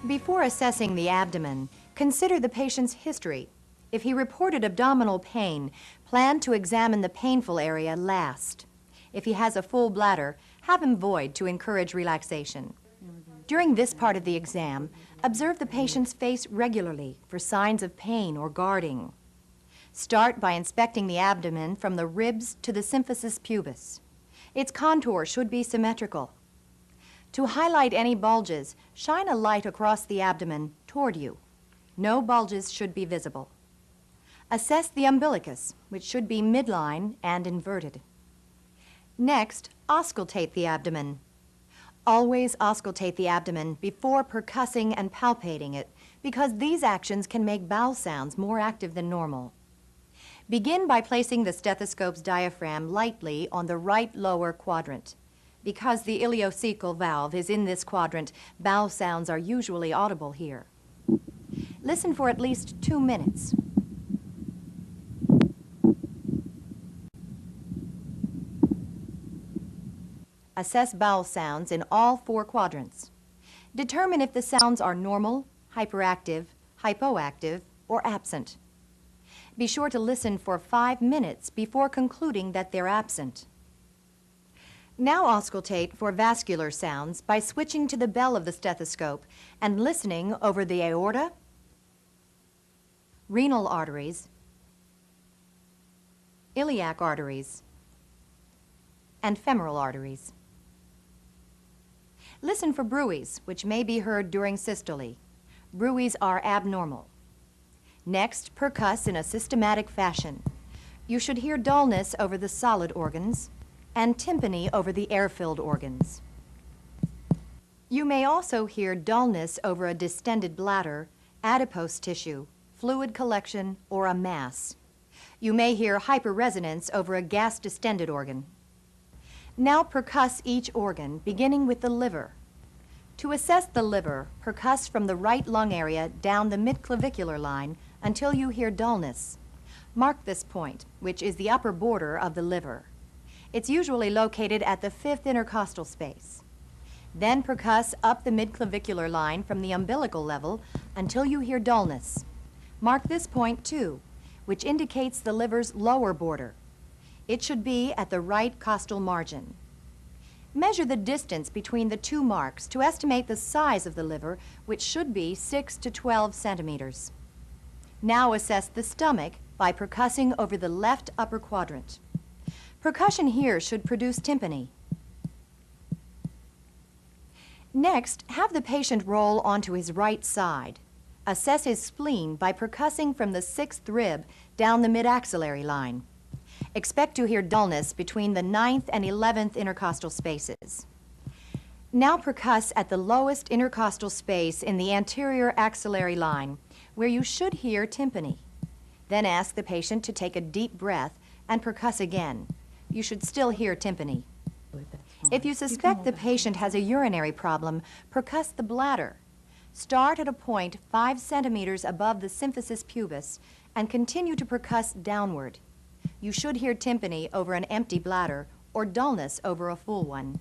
Before assessing the abdomen, consider the patient's history. If he reported abdominal pain, plan to examine the painful area last. If he has a full bladder, have him void to encourage relaxation. During this part of the exam, observe the patient's face regularly for signs of pain or guarding. Start by inspecting the abdomen from the ribs to the symphysis pubis. Its contour should be symmetrical. To highlight any bulges, shine a light across the abdomen toward you. No bulges should be visible. Assess the umbilicus, which should be midline and inverted. Next, auscultate the abdomen. Always auscultate the abdomen before percussing and palpating it, because these actions can make bowel sounds more active than normal. Begin by placing the stethoscope's diaphragm lightly on the right lower quadrant. Because the ileocecal valve is in this quadrant, bowel sounds are usually audible here. Listen for at least 2 minutes. Assess bowel sounds in all 4 quadrants. Determine if the sounds are normal, hyperactive, hypoactive, or absent. Be sure to listen for 5 minutes before concluding that they're absent. Now auscultate for vascular sounds by switching to the bell of the stethoscope and listening over the aorta, renal arteries, iliac arteries, and femoral arteries. Listen for bruits, which may be heard during systole. Bruits are abnormal. Next, percuss in a systematic fashion. You should hear dullness over the solid organs and tympany over the air-filled organs. You may also hear dullness over a distended bladder, adipose tissue, fluid collection, or a mass. You may hear hyperresonance over a gas-distended organ. Now percuss each organ, beginning with the liver. To assess the liver, percuss from the right lung area down the midclavicular line until you hear dullness. Mark this point, which is the upper border of the liver. It's usually located at the 5th intercostal space. Then percuss up the midclavicular line from the umbilical level until you hear dullness. Mark this point too, which indicates the liver's lower border. It should be at the right costal margin. Measure the distance between the 2 marks to estimate the size of the liver, which should be 6 to 12 centimeters. Now assess the stomach by percussing over the left upper quadrant. Percussion here should produce tympany. Next, have the patient roll onto his right side. Assess his spleen by percussing from the 6th rib down the mid-axillary line. Expect to hear dullness between the 9th and 11th intercostal spaces. Now percuss at the lowest intercostal space in the anterior axillary line, where you should hear tympany. Then ask the patient to take a deep breath and percuss again. You should still hear tympany. If you suspect the patient has a urinary problem, percuss the bladder. Start at a point 5 centimeters above the symphysis pubis and continue to percuss downward. You should hear tympany over an empty bladder or dullness over a full one.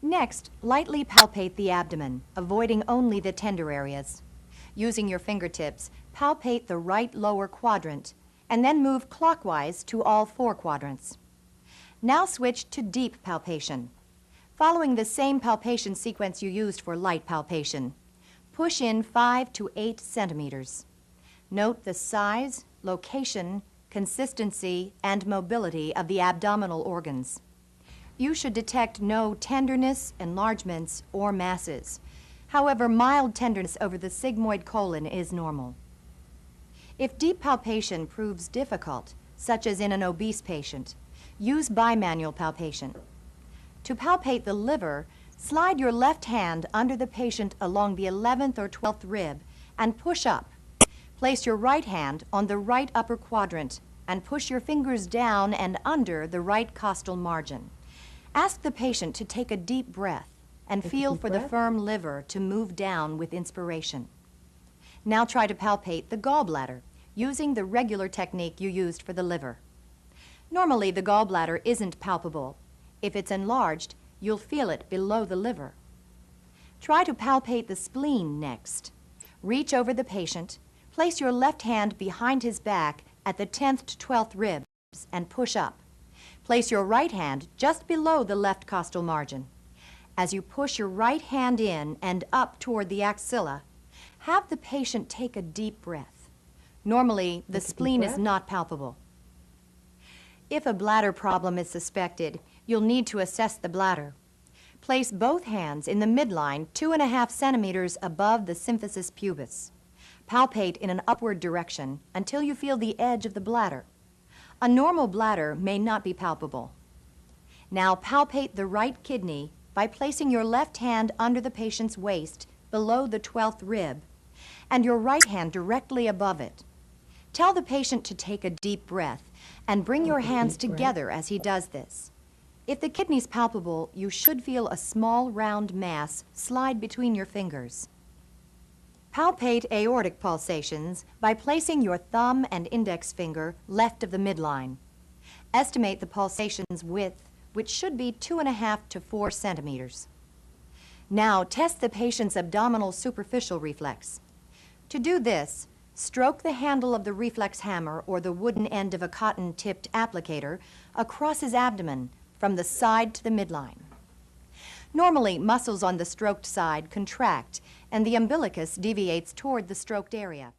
Next, lightly palpate the abdomen, avoiding only the tender areas. Using your fingertips, palpate the right lower quadrant and then move clockwise to all 4 quadrants. Now switch to deep palpation. Following the same palpation sequence you used for light palpation, push in 5 to 8 centimeters. Note the size, location, consistency, and mobility of the abdominal organs. You should detect no tenderness, enlargements, or masses. However, mild tenderness over the sigmoid colon is normal. If deep palpation proves difficult, such as in an obese patient, use bimanual palpation. To palpate the liver, slide your left hand under the patient along the 11th or 12th rib and push up. Place your right hand on the right upper quadrant and push your fingers down and under the right costal margin. Ask the patient to take a deep breath and feel for the firm liver to move down with inspiration. Now try to palpate the gallbladder using the regular technique you used for the liver. Normally, the gallbladder isn't palpable. If it's enlarged, you'll feel it below the liver. Try to palpate the spleen next. Reach over the patient, place your left hand behind his back at the 10th to 12th ribs and push up. Place your right hand just below the left costal margin. As you push your right hand in and up toward the axilla, have the patient take a deep breath. Normally, the spleen is not palpable. If a bladder problem is suspected, you'll need to assess the bladder. Place both hands in the midline 2.5 centimeters above the symphysis pubis. Palpate in an upward direction until you feel the edge of the bladder. A normal bladder may not be palpable. Now palpate the right kidney by placing your left hand under the patient's waist below the 12th rib and your right hand directly above it. Tell the patient to take a deep breath and bring your hands together as he does this. If the kidney's palpable, you should feel a small round mass slide between your fingers. Palpate aortic pulsations by placing your thumb and index finger left of the midline. Estimate the pulsation's width, which should be 2.5 to 4 centimeters. Now test the patient's abdominal superficial reflex. To do this, stroke the handle of the reflex hammer or the wooden end of a cotton-tipped applicator across his abdomen from the side to the midline. Normally, muscles on the stroked side contract and the umbilicus deviates toward the stroked area.